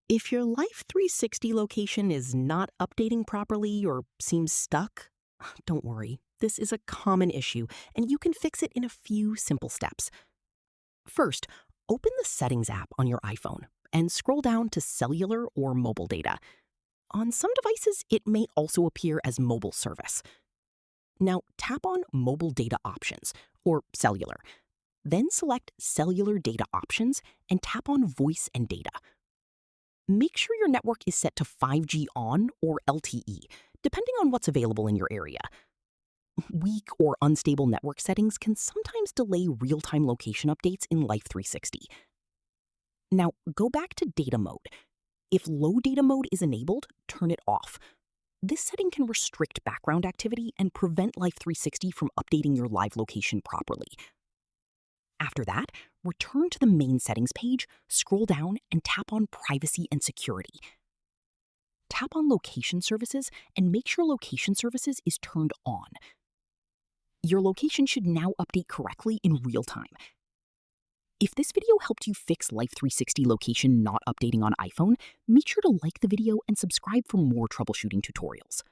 If your Life360 location is not updating properly or seems stuck, don't worry. This is a common issue, and you can fix it in a few simple steps. First, open the Settings app on your iPhone and scroll down to Cellular or Mobile Data. On some devices, it may also appear as Mobile Service. Now, tap on Mobile Data Options, or Cellular. Then select Cellular Data Options and tap on Voice and Data. Make sure your network is set to 5G on or LTE, depending on what's available in your area. Weak or unstable network settings can sometimes delay real-time location updates in Life360. Now, go back to data mode. If low data mode is enabled, turn it off. This setting can restrict background activity and prevent Life360 from updating your live location properly. After that, return to the main settings page, scroll down, and tap on Privacy and Security. Tap on Location Services and make sure Location Services is turned on. Your location should now update correctly in real time. If this video helped you fix Life360 location not updating on iPhone, make sure to like the video and subscribe for more troubleshooting tutorials.